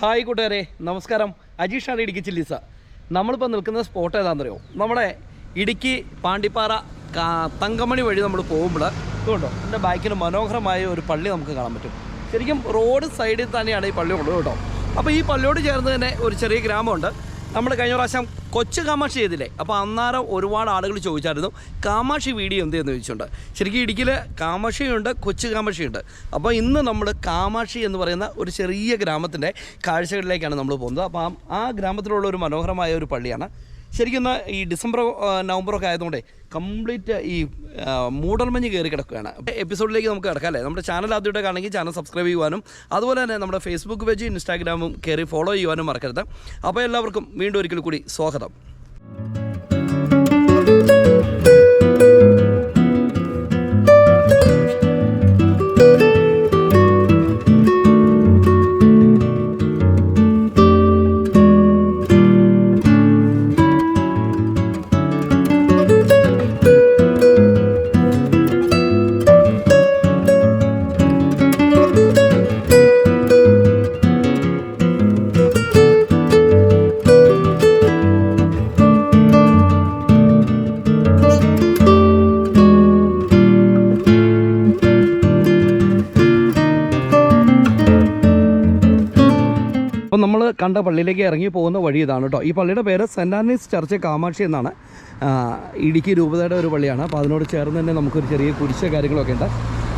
Hi കൂട്ടുകാരെ, നമസ്കാരം. അജീഷാണ് ഇടുക്കി ചില്ലീസ. നമ്മളിപ്പോൾ നിൽക്കുന്ന സ്പോട്ട് ഏതാണെന്നറിയോ? നമ്മുടെ ഇടുക്കി പാണ്ടിപ്പാറ തങ്കമണി വഴി നമ്മൾ പോകുമ്പോൾ ഇതുകൊണ്ടോ എൻ്റെ ബാക്കിന് മനോഹരമായ ഒരു പള്ളി നമുക്ക് കാണാൻ പറ്റും. ശരിക്കും റോഡ് സൈഡിൽ തന്നെയാണ് ഈ പള്ളി ഉള്ളത് കേട്ടോ. അപ്പോൾ ഈ പള്ളിയോട് ചേർന്ന് തന്നെ ഒരു ചെറിയ ഗ്രാമമുണ്ട്. നമ്മൾ കഴിഞ്ഞ പ്രാവശ്യം കൊച്ചു കാമാക്ഷി ചെയ്തില്ലേ, അപ്പോൾ അന്നേരം ഒരുപാട് ആളുകൾ ചോദിച്ചായിരുന്നു കാമാക്ഷി വീഡിയോ എന്ത് എന്ന് ചോദിച്ചിട്ടുണ്ട്. ശരിക്കും ഇടുക്കിയിൽ കാമാക്ഷിയുണ്ട്, കൊച്ചു കാമാക്ഷിയുണ്ട്. അപ്പോൾ ഇന്ന് നമ്മൾ കാമാക്ഷി എന്ന് പറയുന്ന ഒരു ചെറിയ ഗ്രാമത്തിൻ്റെ കാഴ്ചകളിലേക്കാണ് നമ്മൾ പോകുന്നത്. അപ്പോൾ ആ ഗ്രാമത്തിലുള്ള ഒരു മനോഹരമായ ഒരു പള്ളിയാണ്. ശരിക്കും ഈ ഡിസംബറോ നവംബറൊക്കെ ആയതുകൊണ്ടേ കംപ്ലീറ്റ് ഈ മൂടൽമഞ്ഞ് കയറി കിടക്കുകയാണ്. എപ്പിസോഡിലേക്ക് നമുക്ക് കിടക്കാം അല്ലേ. നമ്മുടെ ചാനൽ ആദ്യമായിട്ട് കാണണമെങ്കിൽ ചാനൽ സബ്സ്ക്രൈബ് ചെയ്യുവാനും അതുപോലെ തന്നെ നമ്മുടെ ഫേസ്ബുക്ക് പേജ് ഇൻസ്റ്റാഗ്രാമും കയറി ഫോളോ ചെയ്യുവാനും മറക്കരുത്. അപ്പോൾ എല്ലാവർക്കും വീണ്ടും ഒരിക്കൽ കൂടി സ്വാഗതം. അപ്പോൾ നമ്മൾ കണ്ട പള്ളിയിലേക്ക് ഇറങ്ങി പോകുന്ന വഴി ഇതാണ് കേട്ടോ. ഈ പള്ളിയുടെ പേര് സെൻറ് ആനീസ് ചർച്ച് കാമാക്ഷി എന്നാണ്. ഇടുക്കി രൂപതയുടെ ഒരു പള്ളിയാണ്. അപ്പോൾ അതിനോട് ചേർന്ന് തന്നെ നമുക്കൊരു ചെറിയ കുരിശ് കാര്യങ്ങളൊക്കെ ഉണ്ട്.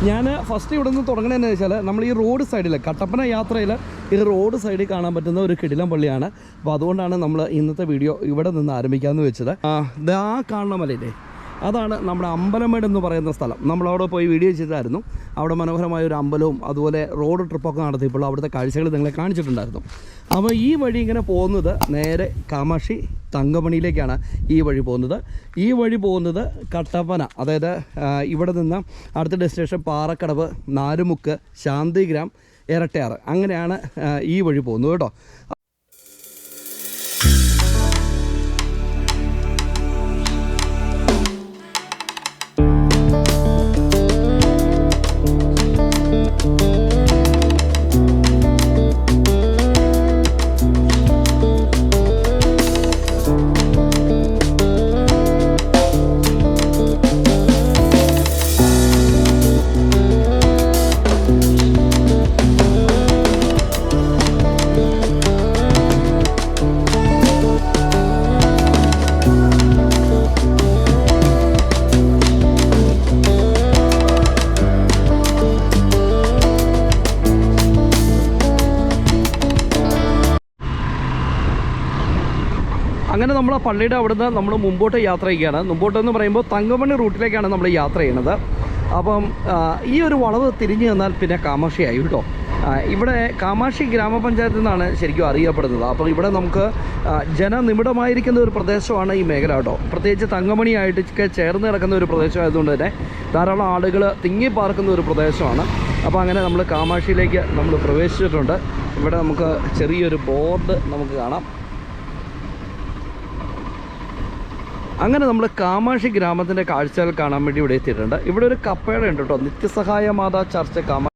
ഞാൻ ഫസ്റ്റ് ഇവിടെ നിന്ന് തുടങ്ങണമെന്ന് വെച്ചാൽ നമ്മൾ ഈ റോഡ് സൈഡിൽ കട്ടപ്പന യാത്രയിൽ ഈ റോഡ് സൈഡിൽ കാണാൻ പറ്റുന്ന ഒരു കിടിലം പള്ളിയാണ്. അപ്പോൾ അതുകൊണ്ടാണ് നമ്മൾ ഇന്നത്തെ വീഡിയോ ഇവിടെ നിന്ന് ആരംഭിക്കാമെന്ന് വെച്ചത്. ആ കാണുന്ന മലയില്ലേ, അതാണ് നമ്മുടെ അമ്പലമേട് എന്ന് പറയുന്ന സ്ഥലം. നമ്മളവിടെ പോയി വീഡിയോ ചെയ്തായിരുന്നു. അവിടെ മനോഹരമായ ഒരു അമ്പലവും അതുപോലെ റോഡ് ട്രിപ്പൊക്കെ നടത്തിയപ്പോൾ അവിടുത്തെ കാഴ്ചകൾ നിങ്ങളെ കാണിച്ചിട്ടുണ്ടായിരുന്നു. അപ്പോൾ ഈ വഴി ഇങ്ങനെ പോകുന്നത് നേരെ കാമാക്ഷി തങ്കമണിയിലേക്കാണ് ഈ വഴി പോകുന്നത്. ഈ വഴി പോകുന്നത് കട്ടപ്പന, അതായത് ഇവിടെ നിന്ന് അടുത്ത ഡെസ്റ്റിനേഷൻ പാറക്കടവ്, നാലുമുക്ക്, ശാന്തിഗ്രാം, ഇരട്ടയാറ്, അങ്ങനെയാണ് ഈ വഴി പോകുന്നത് കേട്ടോ. അങ്ങനെ നമ്മൾ ആ പള്ളിയുടെ അവിടുന്ന് നമ്മൾ മുമ്പോട്ട് യാത്ര ചെയ്യുകയാണ്. മുമ്പോട്ടെന്ന് പറയുമ്പോൾ തങ്കമണി റൂട്ടിലേക്കാണ് നമ്മൾ യാത്ര ചെയ്യുന്നത്. അപ്പം ഈ ഒരു വളവ് തിരിഞ്ഞു തന്നാൽ പിന്നെ കാമാക്ഷിയായി കേട്ടോ. ഇവിടെ കാമാക്ഷി ഗ്രാമപഞ്ചായത്തിൽ നിന്നാണ് ശരിക്കും അറിയപ്പെടുന്നത്. അപ്പോൾ ഇവിടെ നമുക്ക് ജനനിമിടമായിരിക്കുന്ന ഒരു പ്രദേശമാണ് ഈ മേഖല കേട്ടോ. പ്രത്യേകിച്ച് തങ്കമണിയായിട്ടൊക്കെ ചേർന്ന് കിടക്കുന്ന ഒരു പ്രദേശമായതുകൊണ്ട് തന്നെ ധാരാളം ആളുകൾ തിങ്ങിപ്പാർക്കുന്ന ഒരു പ്രദേശമാണ്. അപ്പോൾ അങ്ങനെ നമ്മൾ കാമാക്ഷിയിലേക്ക് നമ്മൾ പ്രവേശിച്ചിട്ടുണ്ട്. ഇവിടെ നമുക്ക് ചെറിയൊരു ബോർഡ് നമുക്ക് കാണാം. അങ്ങനെ നമ്മൾ കാമാക്ഷി ഗ്രാമത്തിൻ്റെ കാഴ്ചകൾ കാണാൻ വേണ്ടി ഇവിടെ എത്തിയിട്ടുണ്ട്. ഇവിടെ ഒരു കപ്പേള ഉണ്ട് കേട്ടോ, നിത്യസഹായ മാതാ ചർച്ച് കാമാക്ഷി.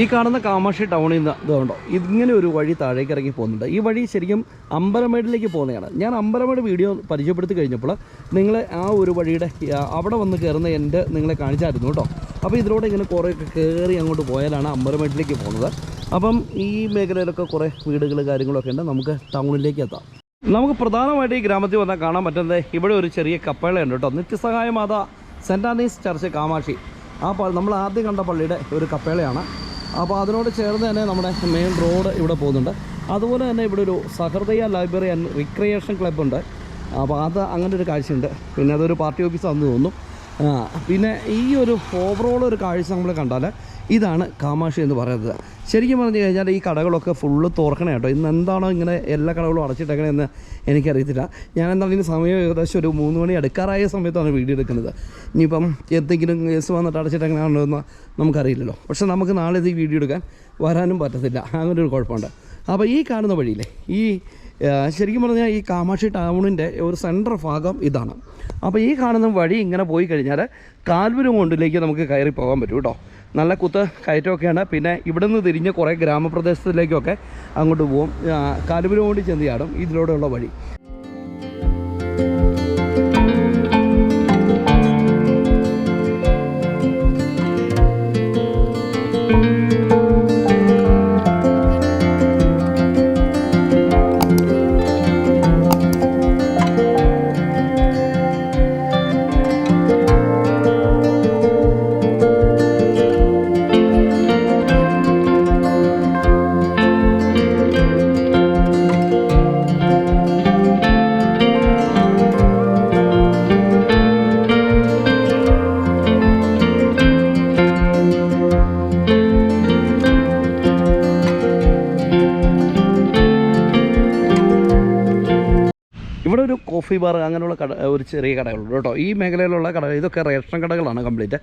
ഈ കാണുന്ന കാമാക്ഷി ടൗണിൽ നിന്ന് ഇതുകൊണ്ടോ ഇങ്ങനെ ഒരു വഴി താഴേക്ക് ഇറങ്ങി പോകുന്നുണ്ട്. ഈ വഴി ശരിക്കും അമ്പലമേടിലേക്ക് പോകുന്നതാണ്. ഞാൻ അമ്പലമേട് വീഡിയോ പരിചയപ്പെടുത്തി കഴിഞ്ഞപ്പോൾ നിങ്ങളെ ആ ഒരു വഴിയുടെ അവിടെ വന്ന് കയറുന്ന എൻ്റെ നിങ്ങളെ കാണിച്ചായിരുന്നു കേട്ടോ. അപ്പോൾ ഇതിലൂടെ ഇങ്ങനെ കുറേയൊക്കെ കയറി അങ്ങോട്ട് പോയാലാണ് അമ്പലമേട്ടിലേക്ക് പോകുന്നത്. അപ്പം ഈ മേഖലയിലൊക്കെ കുറേ വീടുകൾ കാര്യങ്ങളൊക്കെ ഉണ്ട്. നമുക്ക് ടൗണിലേക്ക് എത്താം. നമുക്ക് പ്രധാനമായിട്ട് ഈ ഗ്രാമത്തിൽ വന്നാൽ കാണാൻ പറ്റുന്നത് ഇവിടെ ഒരു ചെറിയ കപ്പേളയുണ്ട് കേട്ടോ. നിത്യസഹായ മാതാ സെൻറ് ആനീസ് ചർച്ച് കാമാക്ഷി. നമ്മൾ ആദ്യം കണ്ട പള്ളിയുടെ ഒരു കപ്പേളയാണ്. അപ്പോൾ അതിനോട് ചേർന്ന് തന്നെ നമ്മുടെ മെയിൻ റോഡ് ഇവിടെ പോകുന്നുണ്ട്. അതുപോലെ തന്നെ ഇവിടെ ഒരു സഹൃദയ ലൈബ്രറി ആൻഡ് റിക്രിയേഷൻ ക്ലബ്ബുണ്ട്. അപ്പോൾ അത് അങ്ങനെ ഒരു കാഴ്ചയുണ്ട്. പിന്നെ അതൊരു പാർട്ടി ഓഫീസാണെന്ന് തോന്നുന്നു. പിന്നെ ഈ ഒരു ഓവറോൾ ഒരു കാഴ്ച നമ്മൾ കണ്ടാൽ ഇതാണ് കാമാക്ഷി എന്ന് പറയുന്നത്. ശരിക്കും പറഞ്ഞു കഴിഞ്ഞാൽ ഈ കടകളൊക്കെ ഫുള്ള് തുറക്കണേ കേട്ടോ. ഇന്ന് എന്താണോ ഇങ്ങനെ എല്ലാ കടകളും അടച്ചിട്ടേക്കണമെന്ന് എനിക്കറിയത്തില്ല. ഞാൻ എന്തായാലും ഇനി സമയം ഏകദേശം ഒരു 3 മണി അടുക്കാറായ സമയത്താണ് വീഡിയോ എടുക്കുന്നത്. ഇനിയിപ്പം എന്തെങ്കിലും കേസ് വന്നിട്ട് അടച്ചിട്ടെങ്ങനെയാണോ എന്ന് നമുക്കറിയില്ലല്ലോ. പക്ഷേ നമുക്ക് നാളെ ഇത് ഈ വീഡിയോ എടുക്കാൻ വരാനും പറ്റത്തില്ല, അങ്ങനെ ഒരു കുഴപ്പമുണ്ട്. അപ്പോൾ ഈ കാണുന്ന വഴിയില്ലേ, ഈ ശരിക്കും പറഞ്ഞാൽ ഈ കാമാക്ഷി ടൗണിൻ്റെ ഒരു സെൻട്രൽ ഭാഗം ഇതാണ്. അപ്പോൾ ഈ കാണുന്ന വഴി ഇങ്ങനെ പോയി കഴിഞ്ഞാൽ കാൽവരിമൗണ്ടിലേക്ക് നമുക്ക് കയറി പോകാൻ പറ്റും കേട്ടോ. നല്ല കുത്ത് കയറ്റമൊക്കെയാണ്. പിന്നെ ഇവിടെ നിന്ന് തിരിഞ്ഞ് കുറേ ഗ്രാമപ്രദേശത്തിലേക്കൊക്കെ അങ്ങോട്ട് പോകും. കാൽവരിമൗണ്ടിൽ ചെന്ന് ചാടും ഇതിലൂടെയുള്ള വഴി. ഇവിടെ ഒരു കോഫി ബാർ അങ്ങനെയുള്ള ഒരു ചെറിയ കടകളുണ്ട് കേട്ടോ. ഈ മേഖലയിലുള്ള കടകൾ ഇതൊക്കെ റേഷൻ കടകളാണ് കംപ്ലീറ്റ്.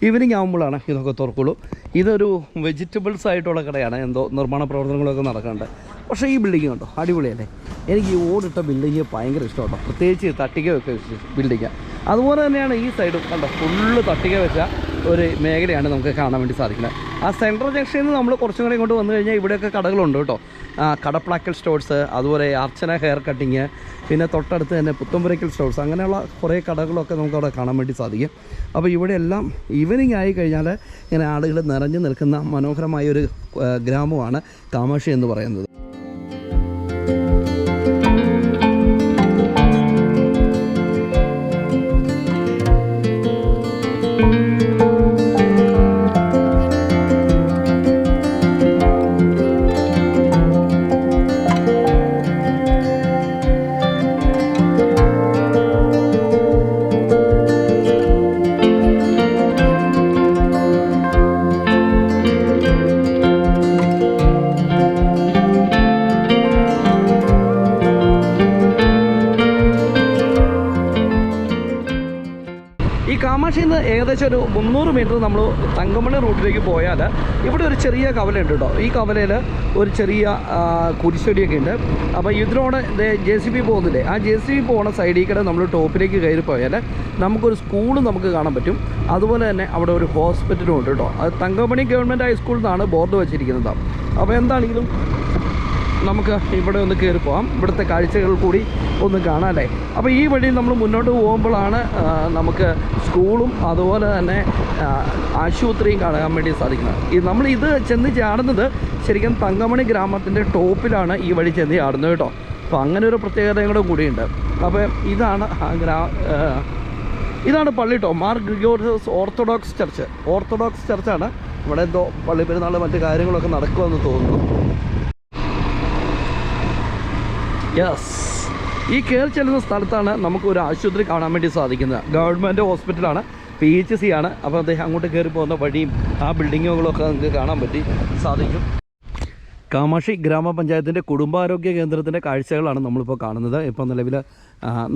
ഈവനിങ് ആകുമ്പോഴാണ് ഇതൊക്കെ തുറക്കുള്ളൂ. ഇതൊരു വെജിറ്റബിൾസ് ആയിട്ടുള്ള കടയാണ്. എന്തോ നിർമ്മാണ പ്രവർത്തനങ്ങളൊക്കെ നടക്കുന്നുണ്ട്. പക്ഷേ ഈ ബിൽഡിങ് കണ്ടോ, അടിപൊളിയല്ലേ. എനിക്ക് ഈ ഓടിട്ട ബിൽഡിങ് ഭയങ്കര ഇഷ്ടം കേട്ടോ. പ്രത്യേകിച്ച് തട്ടിക വെച്ച ബിൽഡിങ്. അതുപോലെ തന്നെയാണ് ഈ സൈഡും കണ്ടോ, ഫുള്ള് തട്ടിക വെച്ച ഒരു മേഖലയാണ് നമുക്ക് കാണാൻ വേണ്ടി സാധിക്കുന്നത്. ആ സെൻട്രൽ ജംഗ്ഷനിൽ നിന്ന് നമ്മൾ കുറച്ചും കൂടെ ഇങ്ങോട്ട് വന്നു കഴിഞ്ഞാൽ ഇവിടെയൊക്കെ കടകളുണ്ട് കേട്ടോ. കടപ്ലാക്കൽ സ്റ്റോഴ്സ്, അതുപോലെ അർച്ചന ഹെയർ കട്ടിങ്, പിന്നെ തൊട്ടടുത്ത് തന്നെ പുത്തമ്പുരയ്ക്കൽ സ്റ്റോഴ്സ്, അങ്ങനെയുള്ള കുറേ കടകളൊക്കെ നമുക്കവിടെ കാണാൻ വേണ്ടി സാധിക്കും. അപ്പോൾ ഇവിടെയെല്ലാം ഈവനിങ് ആയി കഴിഞ്ഞാൽ ഇങ്ങനെ ആളുകൾ നിറഞ്ഞു നിൽക്കുന്ന മനോഹരമായൊരു ഗ്രാമമാണ് കാമാക്ഷി എന്ന് പറയുന്നത്. ഈ കാമാക്ഷിയിൽ നിന്ന് ഏകദേശം ഒരു 300 മീറ്റർ നമ്മൾ തങ്കമണി റൂട്ടിലേക്ക് പോയാൽ ഇവിടെ ഒരു ചെറിയ കവലയുണ്ട് കേട്ടോ. ഈ കവലയിൽ ഒരു ചെറിയ കുരിശടിയൊക്കെ ഉണ്ട്. അപ്പോൾ ഇതിലൂടെ JCB പോകുന്നില്ലേ, ആ JCB പോകുന്ന സൈഡിൽ കൂടെ നമ്മൾ ടോപ്പിലേക്ക് കയറി പോയാൽ നമുക്കൊരു സ്കൂൾ നമുക്ക് കാണാൻ പറ്റും. അതുപോലെ തന്നെ അവിടെ ഒരു ഹോസ്പിറ്റലും ഉണ്ട് കേട്ടോ. അത് തങ്കമണി ഗവൺമെൻറ് ഹൈസ്കൂളിൽ നിന്നാണ് ബോർഡ് വെച്ചിരിക്കുന്നത്. അപ്പോൾ എന്താണെങ്കിലും നമുക്ക് ഇവിടെ ഒന്ന് കയറി പോകാം, ഇവിടുത്തെ കാഴ്ചകൾ കൂടി ഒന്ന് കാണാമല്ലേ. അപ്പോൾ ഈ വഴി നമ്മൾ മുന്നോട്ട് പോകുമ്പോഴാണ് നമുക്ക് സ്കൂളും അതുപോലെ തന്നെ ആശുപത്രിയും കാണാൻ വേണ്ടി സാധിക്കുന്നത്. നമ്മൾ ഇത് ചെന്ന് ചാടുന്നത് ശരിക്കും തങ്കമണി ഗ്രാമത്തിൻ്റെ ടോപ്പിലാണ് ഈ വഴി ചെന്ന് ചാടുന്നത് കേട്ടോ. അപ്പോൾ അങ്ങനെ ഒരു പ്രത്യേകതയും കൂടിയുണ്ട്. അപ്പോൾ ഇതാണ് ഇതാണ് പള്ളി കേട്ടോ, മാർ ഗ്രിഗോറിയസ് ഓർത്തഡോക്സ് ചർച്ചാണ്. ഇവിടെ എന്തോ പള്ളി പെരുന്നാൾ മറ്റു കാര്യങ്ങളൊക്കെ നടക്കുമെന്ന് തോന്നുന്നു. യെസ്, ഈ കയറി ചെല്ലുന്ന സ്ഥലത്താണ് നമുക്ക് ഒരു ആശുപത്രി കാണാൻ വേണ്ടി സാധിക്കുന്നത്. ഗവൺമെൻറ് ഹോസ്പിറ്റലാണ്, PHC ആണ്. അപ്പോൾ അദ്ദേഹം അങ്ങോട്ട് കയറി പോകുന്ന വഴിയും ആ ബിൽഡിങ്ങുകളൊക്കെ നമുക്ക് കാണാൻ പറ്റി സാധിക്കും. കാമാക്ഷി ഗ്രാമപഞ്ചായത്തിൻ്റെ കുടുംബാരോഗ്യ കേന്ദ്രത്തിൻ്റെ കാഴ്ചകളാണ് നമ്മളിപ്പോൾ കാണുന്നത്. ഇപ്പോൾ നിലവിൽ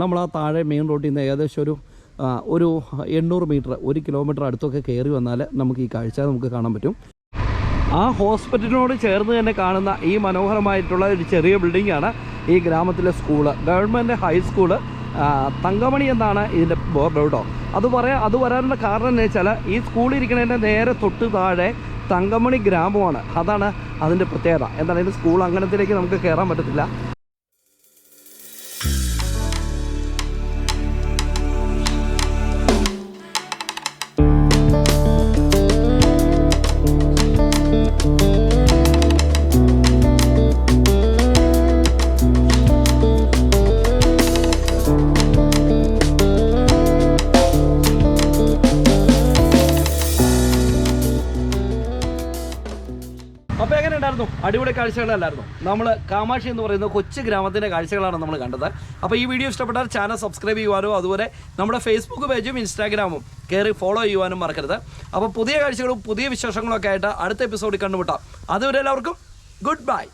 നമ്മൾ ആ താഴെ മെയിൻ റോഡിൽ നിന്ന് ഏകദേശം ഒരു 800 മീറ്റർ 1 കിലോമീറ്റർ അടുത്തൊക്കെ കയറി വന്നാൽ നമുക്ക് ഈ കാഴ്ച നമുക്ക് കാണാൻ പറ്റും. ആ ഹോസ്പിറ്റലിനോട് ചേർന്ന് തന്നെ കാണുന്ന ഈ മനോഹരമായിട്ടുള്ള ഒരു ചെറിയ ബിൽഡിങ്ങാണ് ഈ ഗ്രാമത്തിലെ സ്കൂള്, ഗവൺമെൻറ് ഹൈസ്കൂള് തങ്കമണി എന്നാണ് ഇതിൻ്റെ ബോർഡ് കേട്ടോ. അത് വരാനുള്ള കാരണം എന്ന് വെച്ചാൽ ഈ സ്കൂളിൽ ഇരിക്കുന്നതിൻ്റെ നേരെ തൊട്ട് താഴെ തങ്കമണി ഗ്രാമമാണ്. അതാണ് അതിൻ്റെ പ്രത്യേകത. എന്താണ് ഇത് സ്കൂൾ അങ്കണത്തിലേക്ക് നമുക്ക് കയറാൻ പറ്റത്തില്ല. എങ്ങനെയുണ്ടായിരുന്നു? അടിപൊളി കാഴ്ചകളല്ലായിരുന്നു? നമ്മൾ കാമാക്ഷി എന്ന് പറയുന്ന കൊച്ചു ഗ്രാമത്തിൻ്റെ കാഴ്ചകളാണ് നമ്മൾ കണ്ടത്. അപ്പോൾ ഈ വീഡിയോ ഇഷ്ടപ്പെട്ടാൽ ചാനൽ സബ്സ്ക്രൈബ് ചെയ്യുവാനും അതുപോലെ നമ്മുടെ ഫേസ്ബുക്ക് പേജും ഇൻസ്റ്റാഗ്രാമും കയറി ഫോളോ ചെയ്യുവാനും മറക്കരുത്. അപ്പോൾ പുതിയ കാഴ്ചകളും പുതിയ വിശേഷങ്ങളൊക്കെ ആയിട്ട് അടുത്ത എപ്പിസോഡിൽ കണ്ടുമുട്ടാം. അതുവരെ എല്ലാവർക്കും ഗുഡ് ബൈ.